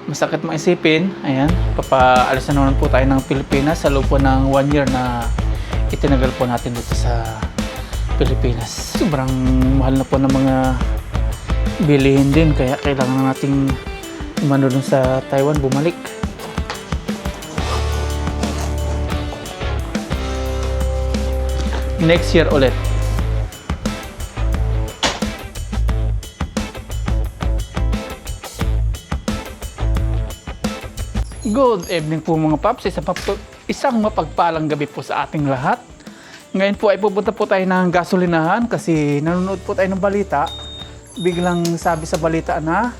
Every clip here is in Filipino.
masakit maisipin, ayan, papaalis na naman po tayo ng Pilipinas sa loob po ng 1 year na itinagal po natin dito sa Pilipinas. Sobrang mahal na po ng mga bilihin din, kaya kailangan nating umano dun sa Taiwan, bumalik. Next year ulit. Good evening po mga paps, isang mapagpalang gabi po sa ating lahat. Ngayon po ay pupunta po tayo ng gasolinahan kasi nanonood po tayo ng balita. Biglang sabi sa balita na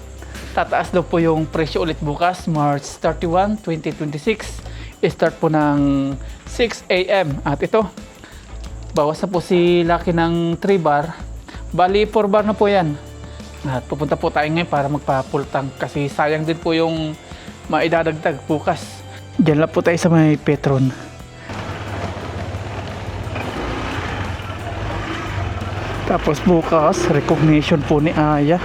tataas daw po yung presyo ulit bukas, March 31, 2026. Start po ng 6 AM. At ito, bawas na po si Lucky ng 3 bar. Bali 4 bar na po yan. At pupunta po tayo ngayon para magpa-full tank kasi sayang din po yung maidadagdag bukas. Diyan lang po tayo sa may Petron. Tapos bukas, recognition po ni Aya.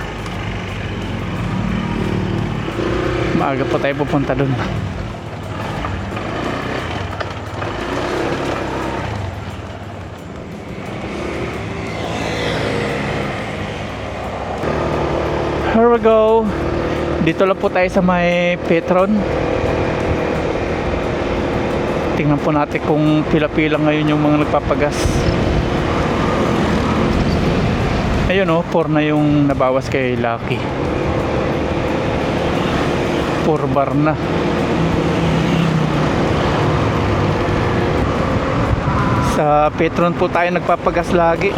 Maaga po tayo pupunta dun. Here we go. Dito lang po tayo sa may Petron. Tingnan po natin kung pila-pila ngayon yung mga nagpapagas. Ayun o, 4 na yung nabawas kay Lucky. 4 bar na. Sa Petron po tayo nagpapagas lagi.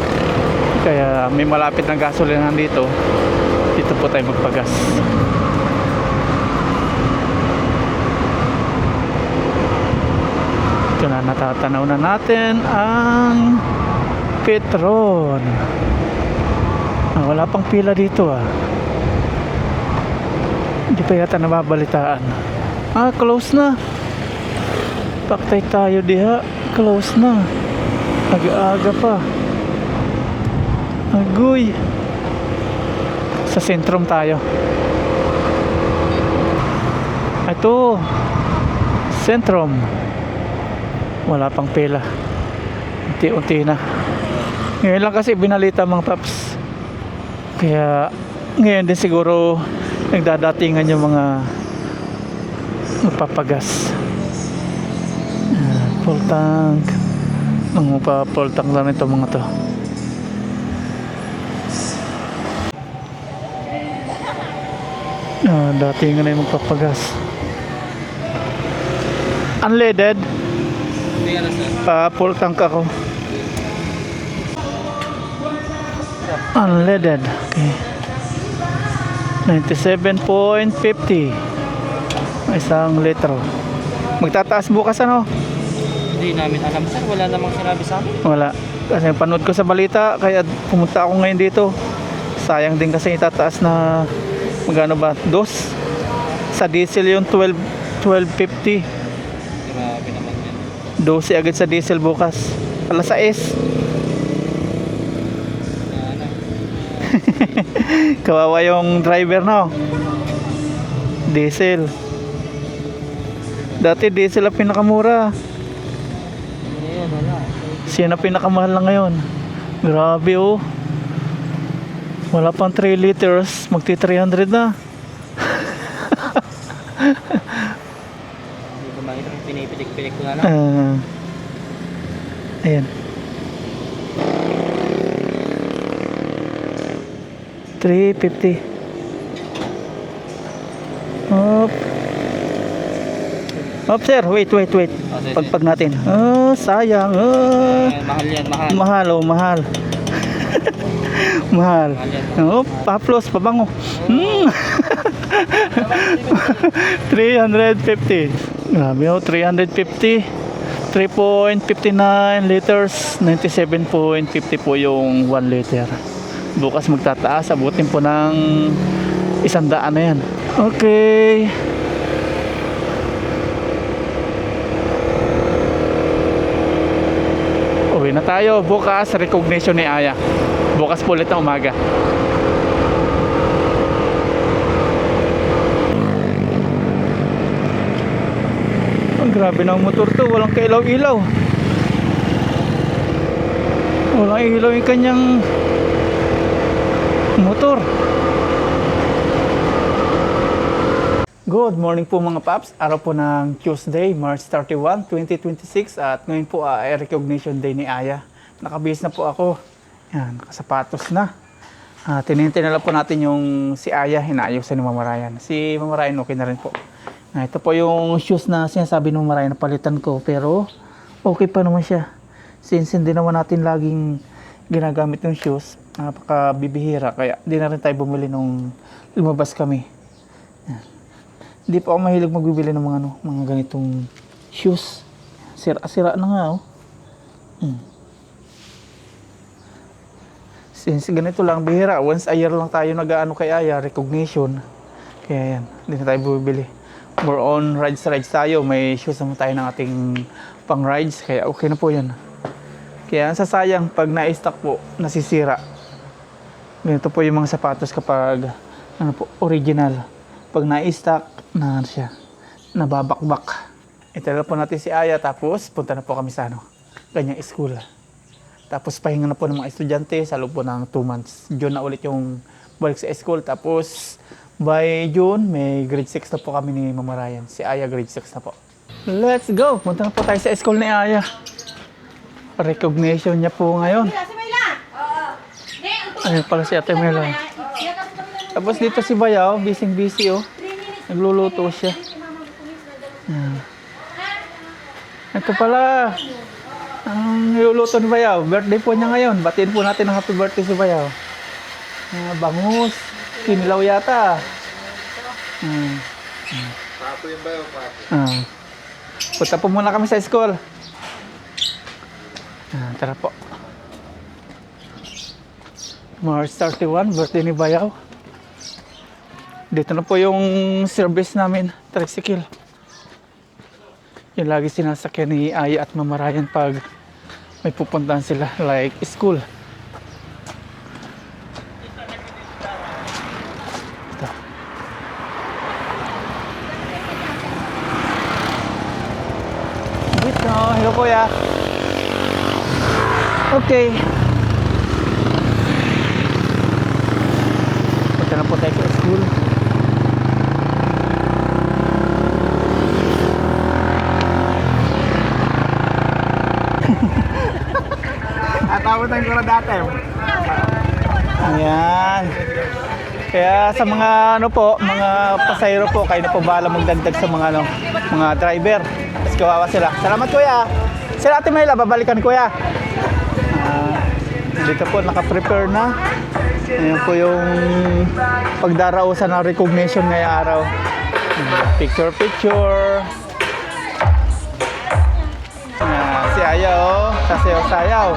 Kaya may malapit ng gasolinahan dito. Dito po tayo magpagas. Ito na, natatanaw na natin ang Petron. Wala pang pila dito Hindi pa yata nababalitaan. Close na. Paktay tayo diha. Close na. Nag-aaga pa. Agoy. Sa sentrum tayo. Ito. Sentrum. Wala pang pila. Unti-unti na. Ngayon lang kasi binalita mga paps. Kaya ngayon din siguro nagdadatingan yung mga magpapagas. Full tank. Full tank lang ito mga to. Datingan na yung magpapagas. Unleaded. Full tank ako. Unleaded. Okay. 97.50. Isang litro. Magtataas bukas ano? Hindi namin alam sir, wala namang sinabi sa amin. Wala. Kasi panood ko sa balita kaya pumunta ako ngayon dito. Sayang din kasi itataas na magkano ba? 2? Sa diesel yung 12.50. Grabe naman yan. 12 agad sa diesel bukas. Alas 6. Kawawa yung driver no. Diesel. Dati diesel ang pinakamura. Ngayon wala. Siya na pinakamahal na ngayon. Grabe oh. Wala pang 3 liters, magti 300 na. Hindi ko makita kung pinipitik-pitik ko na lang. Ayan. 350. Up sir, wait. Pagpag natin. Sayang. Mahal yan, mahal. Mahal oh, mahal. Mahal. Paplos, pabango. 350. Grabe oh, 350. 3.59 liters, 97.50 po yung 1 liter. Bukas magtataas, abutin po ng 100 na yan. Okay. Uwi na tayo. Bukas, recognition ni Aya. Bukas po ulit na umaga. Grabe ng motor to, walang kailaw-ilaw. Walang ilaw yung kanyang motor. Good morning po mga paps. Araw po ng Tuesday, March 31, 2026 at ngayon po ay recognition day ni Aya. Nakabihis na po ako. Yan, nakasapatos na. Tinintay na lang po natin yung si Aya, hinaayos ni Mama Ryan. Si Mama Ryan okay na rin po. Ito po yung shoes na sinasabi ni Mama Ryan na palitan ko, pero okay pa naman siya. Since hindi naman natin laging ginagamit yung shoes, napakabibihira, kaya di na rin tayo bumili nung lumabas kami. Yan. Hindi pa ako mahilig magbibili ng mga ganitong shoes. Sira-sira na nga, oh. Since ganito lang, bihira. Once a year lang tayo nag-ano kay Aya, recognition. Kaya yan, hindi na tayo bumibili. More on rides tayo. May shoes naman tayo ng ating pang rides. Kaya okay na po yan. Kaya ang sasayang pag na-stock po, nasisira. Ganito po yung mga sapatos kapag original. Pag na-stock, na siya, nababakbak. Itala po natin si Aya, tapos punta na po kami sa ganyang school. Tapos pahinga na po ng mga estudyante sa loob po ng 2 months. June na ulit yung balik sa school. Tapos by June, may grade 6 na po kami ni Mama Ryan. Si Aya grade 6 na po. Let's go! Punta na po tayo sa school ni Aya. Recognition niya po ngayon. Ayun pala si Ate Mela. Tapos dito si Bayaw, busy oh. Nagluluto siya. Ito pala. Ang niluluto ni Bayaw. Birthday po niya ngayon. Batiin po natin ang happy birthday si Bayaw. Bangus. Kinilaw yata. Papo yung Bayaw, papo. Punta po muna kami sa school. Tara po. March 31, birthday ni Bayaw. Dito na po yung service namin, tricycle. Yung lagi sinasakyan ni Aya at Mama Ryan pag may pupuntahan sila, like school. Ito. Dito, hello kuya. Okay. Punta na po tayo sa school. Atawasan ko na dati. Ayan. Kaya sa mga mga pasahero po, kayo na po bahala magdagdag sa mga mga driver. Mas kawawa sila. Salamat kuya. Sila Ate Mela, babalikan kuya. Dito po naka-prepare na. Ayan po yung pagdarausan ng recognition ngayong araw. Picture. Si Aya oh, sasayaw-sayaw.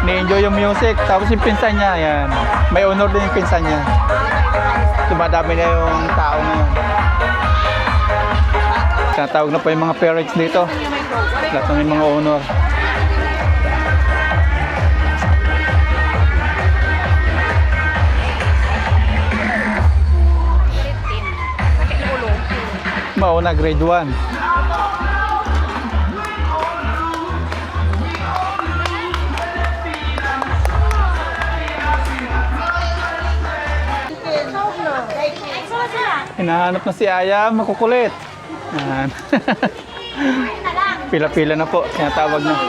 Ni-enjoy yung music. Tapos yung pinsan niya, ayan. May honor din yung pinsan niya. Dumadami na yung tao ngayon. Tinatawag na po yung mga parents dito. Lahat na may mga honor. Mauna grade 1. Hinahanap na si Aya, makukulit. Yan. Pila-pila na po, tinatawag na.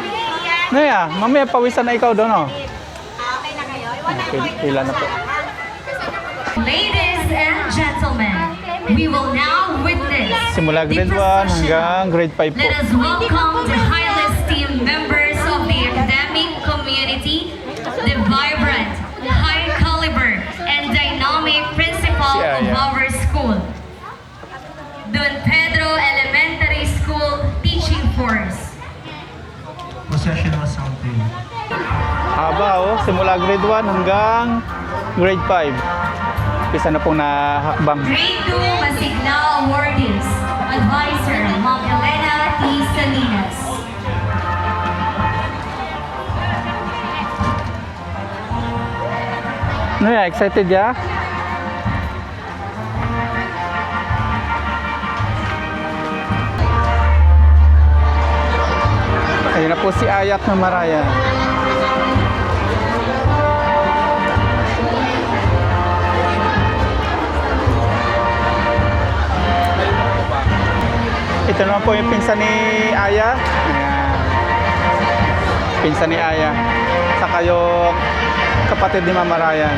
Naya, mamaya pawisan na ikaw doon, oh. Okay na kayo? Pila na po. Ladies and gentlemen, we will now witness Simula grade 1 hanggang grade 5 po. Let us welcome the highly esteemed members of the academic community, the vibrant, high caliber, and dynamic principal Si of Aya. our school, Don Pedro Elementary School Teaching Force. Possessional something. Haba, oh. Simula grade 1 hanggang grade 5. Isa na pong nahakbang. Grade 2 Masigla Awardees, Advisor, Ma'am Elena T. Salinas. Ano ya, excited ya? po si Aya at Mama Ryan. Ito naman po yung pinsan ni Aya. Ayan. Pinsan ni Aya. Saka yung kapatid ni Mama Ryan.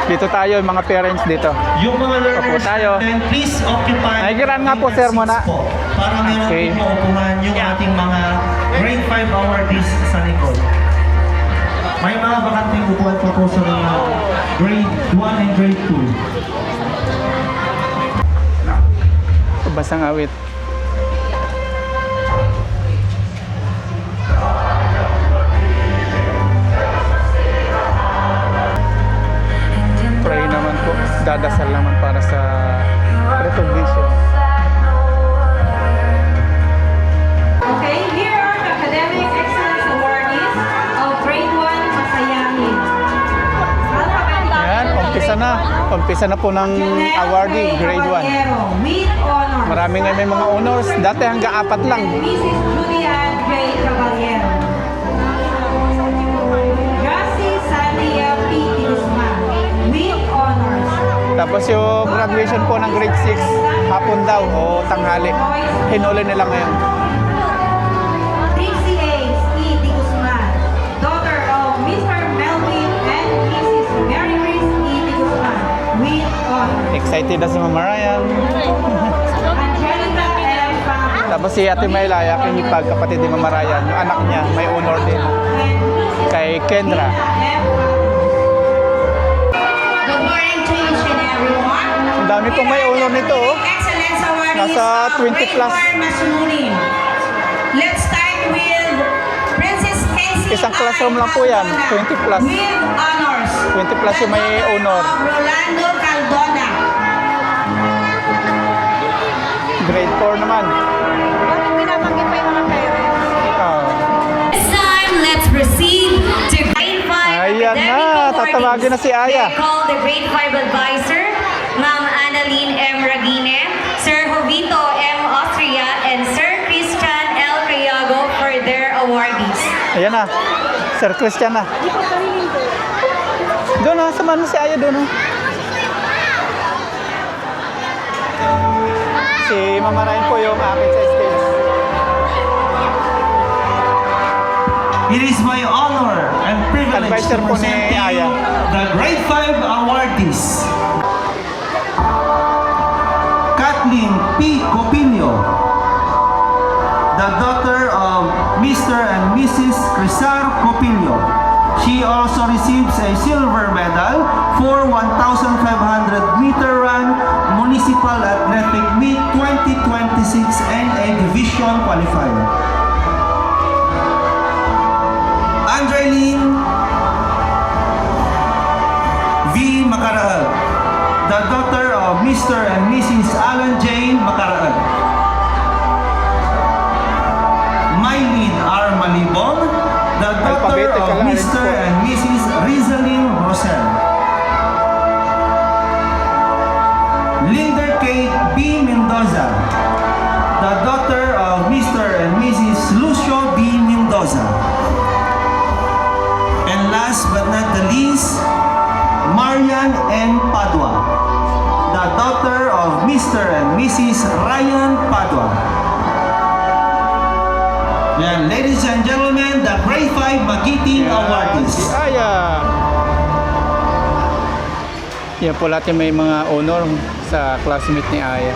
Dito tayo, yung mga parents dito. Yung mga learners tayo. natin, please occupy Nakikiran nga po, sir, muna. po, para meron Okay. po maupuhan yung ating mga grade 5 awardees sa likod. May mga bakanting upuan po sa mga grade 1 and grade 2. Basang awit. Pray naman po. Dadasal naman para sa recognition. Okay, here are the Academic Excellence Awardees of Grade 1 Masayahin. Ayan, umpisa na po ng awardee, grade 1. With honors. Marami nga may mga honors. Dati hanggang 4 lang. And Mrs. Julian J. Caballero. Gracie Sandia P. Guzman. With honors. Tapos yung graduation po ng grade 6, hapon daw o tanghali. Hinuli nila ngayon. Trixie A. E. D. Guzman. Daughter of Mr. Melvin and Mrs. Mary Chris E. D. Guzman. With honors. Excited na si Mama Ryan. Angelica M. Pang. Tapos si Ate Maylaya, kinipag, kapatid ni Mama Ryan, yung anak niya, may honor din. Kay Kendra. Good morning to each and everyone. Ang dami pong may honor nito. Oh. Excellence Awardees Nasa of 20 Grade plus. 4 Masunurin. Let's start with Princess Casey Isang classroom lang po yan, 20 plus. With honors. 20 plus yung may honor. Rolando Caldona. Grade 4 naman. Oh. This time, let's proceed to grade 5 Ayan academic na, awardees. tatawagin na si Aya. They call the grade 5 advisor, Ma'am Annalyn M. Ragine, Sir Jovito M. Austria, and Sir Christian L. Cayago for their awardees. Ayan na. Sir Christian na. Doon na, samahan mo si Aya doon. Oh. Si Mama Ryan po yung akin sa stage. It is my honor and privilege Advisor to po ni present to Aya. you the grade 5 awardees. Kathleen P. Copinio, the daughter of Mr. and Mrs. Crisar Copinio. She also receives a silver medal for 1,500 meter run municipal athletic meet 2026 and a division qualifier. Angeline V. Macaraag, the daughter of Mr. and Mrs. Alan J. Macaraag. Mylene R. Malibon, the daughter of Alphabetical Mr. arrangement. and Mrs. Rizalyn Rosel. Linder Kate B. Mendoza, the daughter of Mr. and Mrs. Lucio B. Mendoza. And last but not the least, Marian N. Padua, the daughter of Mr. and Mrs. Ryan Padua. Yan, ladies and gentlemen, the Grade 5 Magiting Si Awardees. Aya. Yan po lahat yung may mga honor sa classmate ni Aya.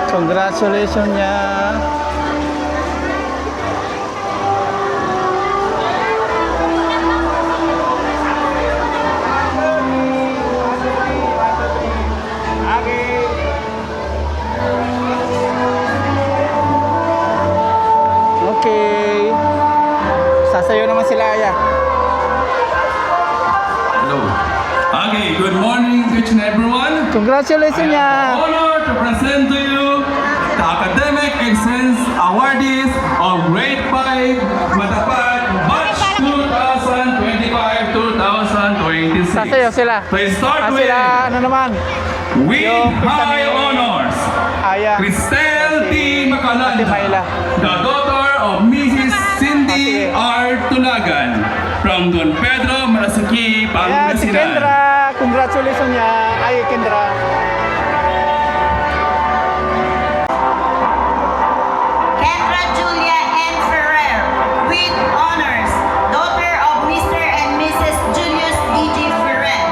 Congratulations niya. Okay. Sasayo naman sila Aya. Hello. Okay, good morning to each and everyone. Congratulations I niya. have the honor to present to you the Academic Excellence Awardees of Grade 5 Matapat Batch 2025-2026. Sasayaw sila. Please start with Sila, ano naman? with yung high honors. Aya. Cristel T. Ate Macalanda, Mayla. the daughter of Mrs. Cindy R. Tulagan from Don Pedro, Malasuki, Ayan, si Pangasinan. Kendra. Congratulations niya. Ay, Kendra. Kendra Julia N. Ferrer, with honors, daughter of Mr. and Mrs. Julius D.G. Ferrer.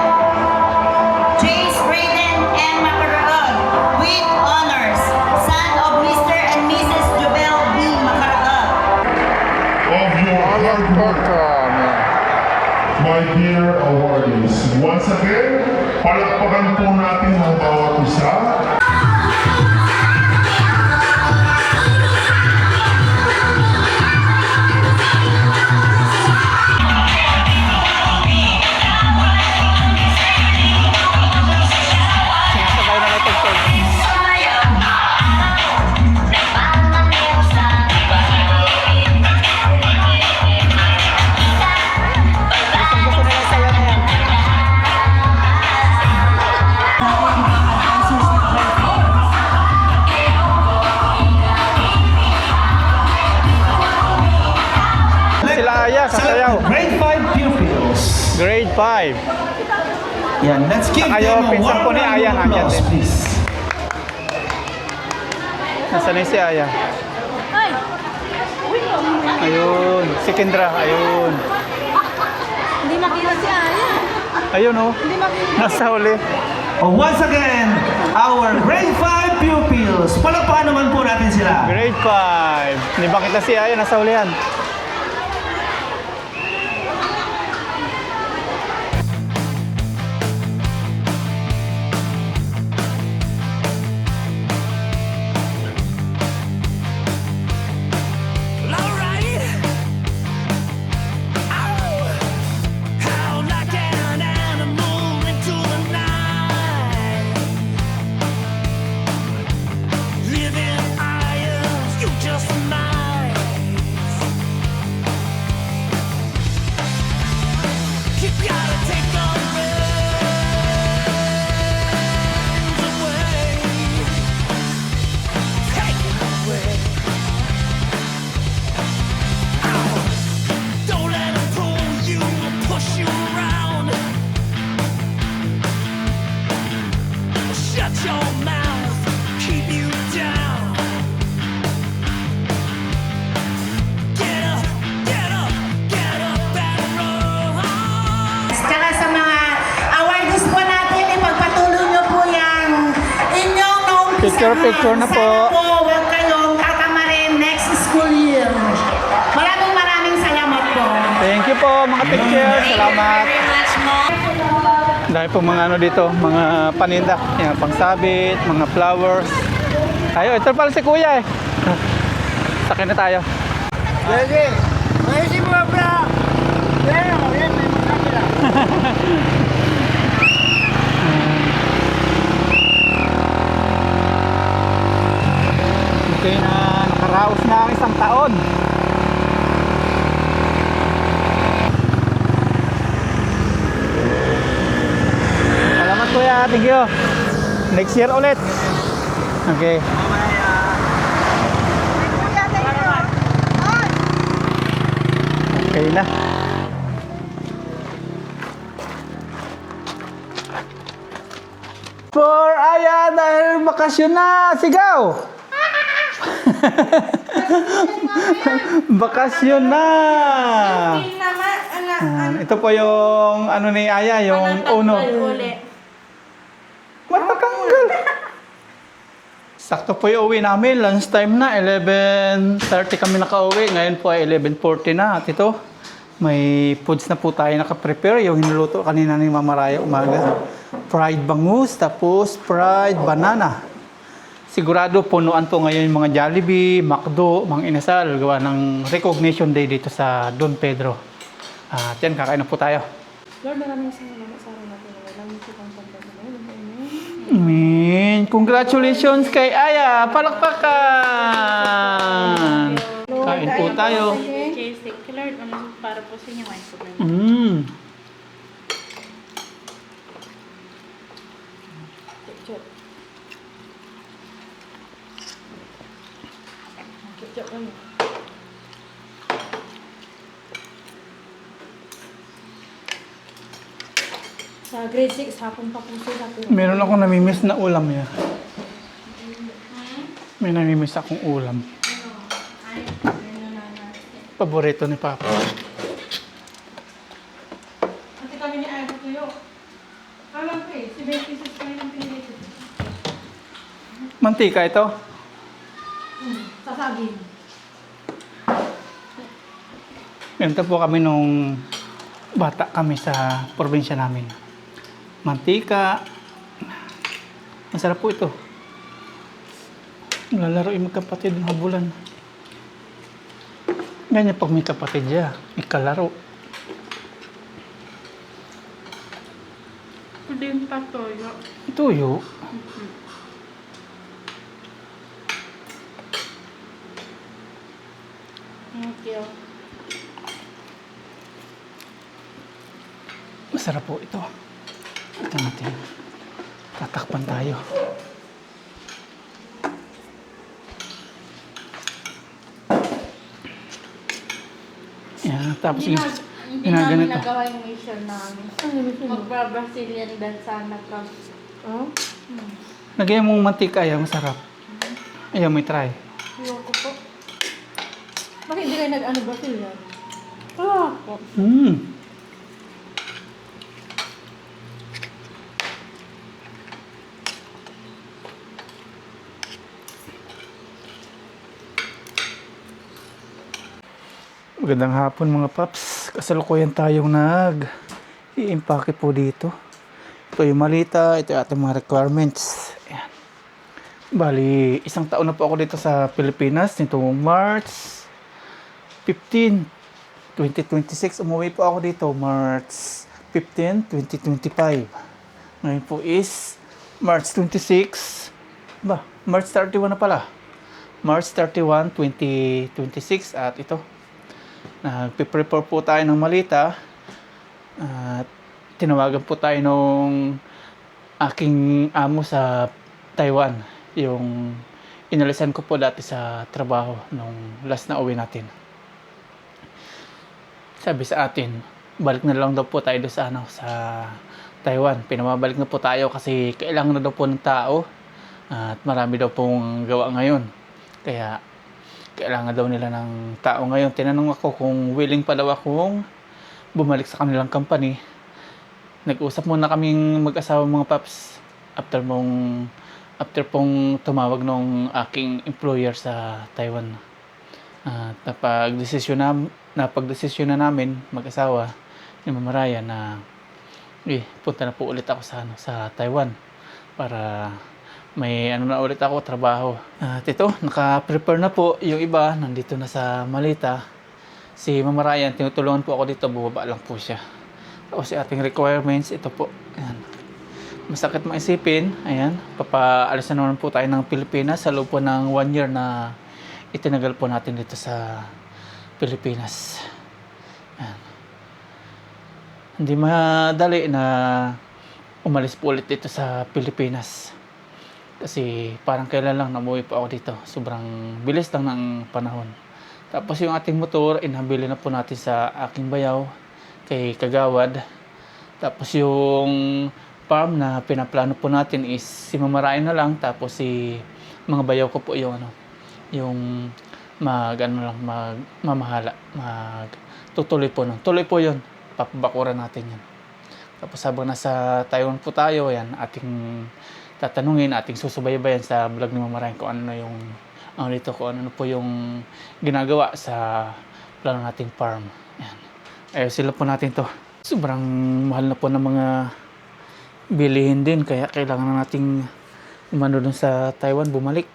Jace Brayden N. Macaraag, with honors, son of Mr. and Mrs. Jubel B. Macaraag. Of your hard work, my dear awardees. Once again, palakpakan po natin ang bawat isa. Sinasabay na natin po. Gusto nila sayaw na yan. Sila Aya, sasayaw. Grade 5 pupils. Grade 5. Yan, let's give Kayo, them a pinsan warm po ni round Aya, of nandyan applause, din. please. Nasaan na yung si Aya? Ayun, si Kendra, ayun. Hindi makita si Aya. Ayun oh. Nasa uli. Once again, our grade 5 pupils. Palakpakan naman po natin sila. Grade 5. Hindi ba kita si Aya? Nasa ulihan. Don't let them pull you or push you around. Shut your mouth, keep you down. Get up, get up, get up and run. Tsaka sa mga awardees po natin, ipagpatuloy niyo po yung inyong naumpisahan. Picture na po. Sana po huwag kayong tatamarin next school year. Maraming salamat po. Thank you po mga teacher. Salamat. Very much, Mom. Dahil po mga ano dito, mga paninda. Yan, pangsabit, mga flowers. Tayo, ito pala si Kuya eh. Sakay na tayo. Okay na, nakaraos na ang isang taon. Salamat Kuya, thank you. Next year ulit. Okay. Okay na. For Aya dahil bakasyon na, sigaw! Bakasyon na! Ito po yung ano ni Aya, yung uno. Matatanggal! Sakto po yung uwi namin, lunchtime na, 11:30 kami nakauwi. Ngayon po ay 11:40 na. At ito, may foods na po tayo nakaprepare. Yung hinuluto kanina ni Mama Raya umaga. Fried bangus, tapos fried banana. Sigurado punuan po ngayon yung mga Jollibee, McDo, mga inasal. Gawa ng recognition day dito sa Don Pedro. At yan, kakain na po tayo. Lord, maraming salamat sa araw natin. Walang ito kang pagkakas. Amen. Congratulations kay Aya. Palakpakan. Kain po tayo. Cheers, thank you, Lord. Para po sa inyo, wine po namin. Ketchup. Ketchup kami. Sa grade 6, hapon pa po sila. Meron ako namimiss na ulam ya. May namimiss akong ulam. Paborito ni Papa. Kasi kami ni Ayaw tuyo. Alam ko eh, si Becky sa kayo ng pinili. Mantika ito. Sasagin. Ganito po kami nung bata kami sa probinsya namin. Mantika. Masarap po ito. Lalaro yung magkapatid ng habulan. Ganyan pag may kapatid siya, ikalaro. Pwede yung patoyo. Tuyo. Thank you. Masarap po ito. Ito natin. Tatakpan tayo. Yan, tapos Hindi namin ginaganito. nagawa yung mission namin. Magba-Brazilian dance sana from... Oh? Lagyan mong mantika, ayaw, masarap. Ayaw, may try. Ayoko po. Bakit hindi kayo nag-ano Brazilian? Ah, po. Magandang hapon mga paps. Kasalukuyan tayong i-impake po dito. Ito yung malita, ito yung ating mga requirements. Ayan. Bali, 1 taon na po ako dito sa Pilipinas. Nitong March 15, 2026. Umuwi po ako dito March 15, 2025. Ngayon po is March 26. March 31 na pala. March 31, 2026. At ito, nagpe-prepare po tayo ng malita at tinawagan po tayo nung aking amo sa Taiwan, yung inalisan ko po dati sa trabaho nung last na uwi natin. Sabi sa atin, balik na lang daw po tayo doon sa Taiwan. Pinamabalik na po tayo kasi kailangan na daw po ng tao at marami daw pong gawa ngayon, kaya kailangan daw nila ng tao ngayon. Tinanong ako kung willing pa daw akong bumalik sa kanilang company. Nag-usap muna kaming mag-asawa mga paps after pong tumawag nung aking employer sa Taiwan. At napag-desisyon na namin mag-asawa ni Mama Raya na punta na po ulit ako sa Taiwan para may na ulit ako, trabaho. At ito, naka-prepare na po. Yung iba, nandito na sa malita. Si Mama Ryan, tinutulungan po ako dito. Bubaba lang po siya. Tapos si ating requirements, ito po. Ayan. Masakit maisipin. Ayan. Papaalis na naman po tayo ng Pilipinas sa loob po ng 1 year na itinagal po natin dito sa Pilipinas. Ayan. Hindi madali na umalis po ulit dito sa Pilipinas. Kasi parang kailan lang namuwi po ako dito. Sobrang bilis lang ng panahon. Tapos yung ating motor, inhabili na po natin sa aking bayaw kay Kagawad. Tapos yung farm na pinaplano po natin is si Mama Ryan na lang. Tapos si mga bayaw ko po yung magmamahala. Tutuloy po nun. Tuloy po yun. Papabakuran natin yan. Tapos habang nasa Taiwan po tayo, yan, ating tatanungin, ating susubaybayan sa vlog ni Mama Ryan kung ano po yung ginagawa sa plano nating farm. Yan. Sila po natin to. Sobrang mahal na po ng mga bilihin din, kaya kailangan na nating umano dun sa Taiwan, bumalik.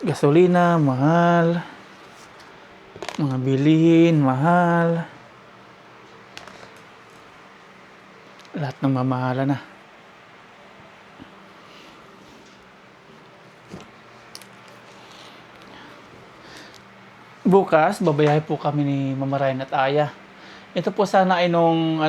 Gasolina, mahal. Mga bilihin, mahal. Lahat ng mamahala na. Bukas, babayahe po kami ni Mama Ryan at Aya. Ito po sana ay nung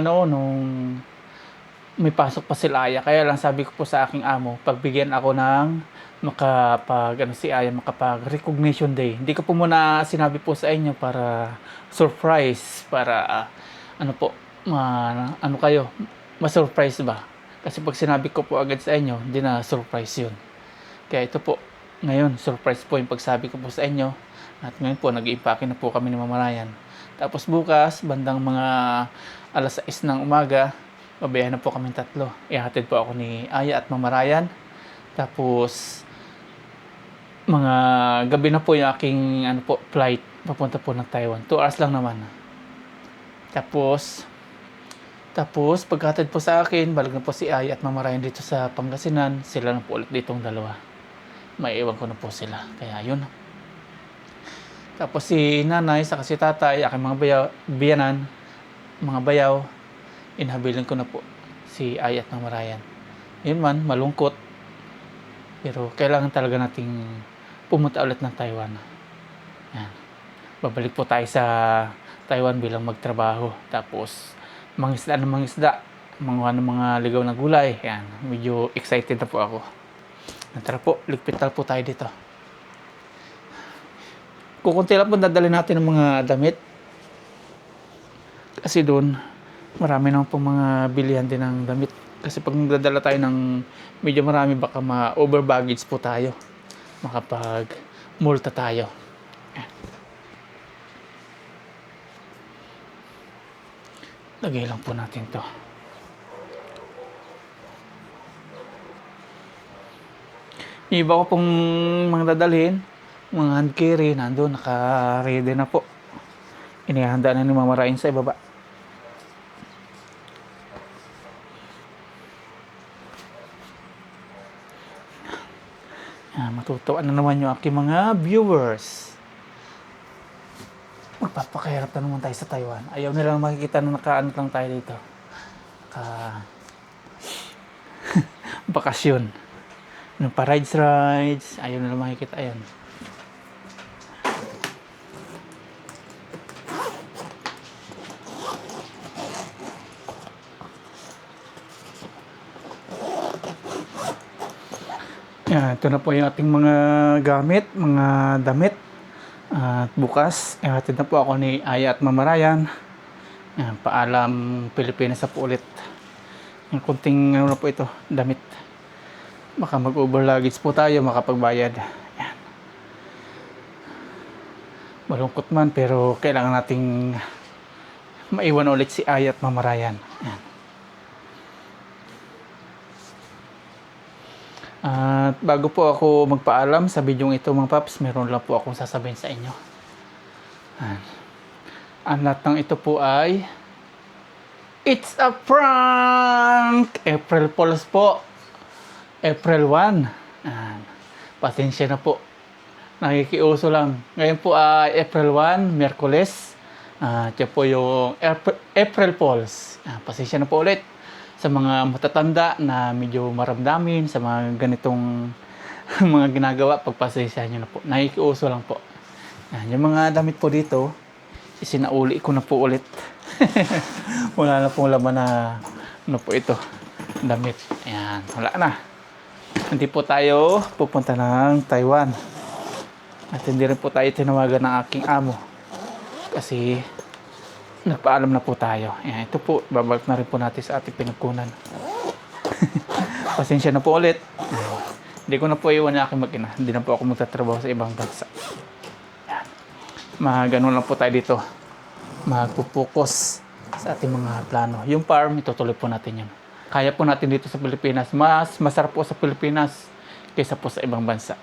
may pasok pa sila Aya. Kaya lang sabi ko po sa aking amo, pagbigyan ako ng makapag-recognition day. Hindi ko po muna sinabi po sa inyo para surprise, para kayo, ma-surprise ba? Kasi pag sinabi ko po agad sa inyo, hindi na surprise yun. Kaya ito po, ngayon, surprise po yung pagsabi ko po sa inyo. At ngayon po, nag-iimpake na po kami ni Mama Ryan. Tapos bukas, bandang mga alas 6 ng umaga, babayahan na po kami tatlo. Ihatid po ako ni Aya at Mama Ryan. Tapos, mga gabi na po yung aking flight papunta po ng Taiwan. 2 hours lang naman. Tapos pagkatid po sa akin, balik na po si Aya at Mama Ryan dito sa Pangasinan. Sila na po ulit ditong dalawa. Maiiwan ko na po sila. Kaya yun. Tapos si nanay, saka si tatay, aking mga biyanan, mga bayaw, inhabilin ko na po si Aya at Mama Ryan. Yun man, malungkot. Pero kailangan talaga nating pumunta ulit ng Taiwan. Yan. Babalik po tayo sa Taiwan bilang magtrabaho. Tapos, mangisda ng mga ligaw na gulay. Yan. Medyo excited na po ako. Tara po, ligpit po tayo dito. Kukunti lang po dadali natin ng mga damit. Kasi doon, marami naman po mga bilihan din ng damit. Kasi pag nagdadala tayo ng medyo marami, baka ma-over baggage po tayo. Makapag-multa tayo. Lagay lang po natin to. Yung iba ko pong mga dadalhin, mga hand carry, nandun, naka-ready na po. Inihanda na ni Mama Ryan sa ibaba. Matutuwa na naman yung aking mga viewers. Magpapakahirap na naman tayo sa Taiwan. Ayaw nilang makikita na nakaano lang tayo dito. Bakasyon. Rides. Ayaw nilang makikita. Ayan. Yan, ito na po yung ating mga gamit, mga damit. At bukas, ihatid na po ako ni Aya at Mama Ryan. Yan, paalam Pilipinas na po ulit. Yung kunting na po ito, damit. Baka mag-over luggage po tayo, makapagbayad. Yan. Malungkot man, pero kailangan nating maiwan ulit si Aya at Mama Ryan. Yan. At bago po ako magpaalam sa bidyong ito mga paps, meron lang po akong sasabihin sa inyo. Ang lahat ng ito po ay it's a prank! April Fools po. April 1. Pasensya na po. Nakikiuso lang. Ngayon po ay April 1, Miyerkules. Ito po yung April Fools. Pasensya na po ulit sa mga matatanda na medyo maramdamin sa mga ganitong mga ginagawa, pagpasensya nyo na po. Nakikiuso lang po. Yung mga damit po dito, isinauli ko na po ulit. Wala na pong laman na ano po ito, damit. Ayan, wala na. Hindi po tayo pupunta ng Taiwan. At hindi rin po tayo tinawagan ng aking amo. Kasi nagpaalam na po tayo. Ayan, ito po, babalik na rin po natin sa ating pinagkunan. Pasensya na po ulit. Hindi ko na po iwan yung aking mag-ina. Hindi na po ako magtatrabaho sa ibang bansa. Ayan. Ganun lang po tayo dito. Magpupokus sa ating mga plano. Yung farm, itutuloy po natin yun. Kaya po natin dito sa Pilipinas. Mas masarap po sa Pilipinas kaysa po sa ibang bansa.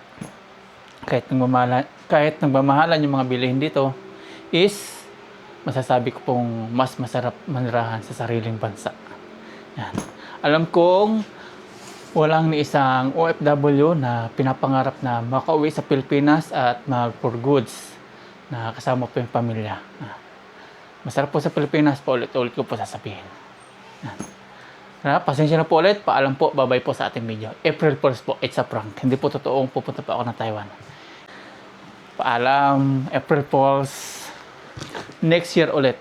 Kahit nagmamahalan yung mga bilihin dito, is masasabi ko pong mas masarap manirahan sa sariling bansa. Yan. Alam kong Walang ni isang OFW na pinapangarap na makauwi sa Pilipinas at mag-for goods na kasama po yung pamilya. Masarap po sa Pilipinas, paulit-ulit ko po sasabihin. Pasensya na po ulit, paalam po, bye-bye po sa ating video. April 1st po, it's a prank. Hindi po totoong pupunta pa ako ng Taiwan. Paalam, April Fools. Next year ulit.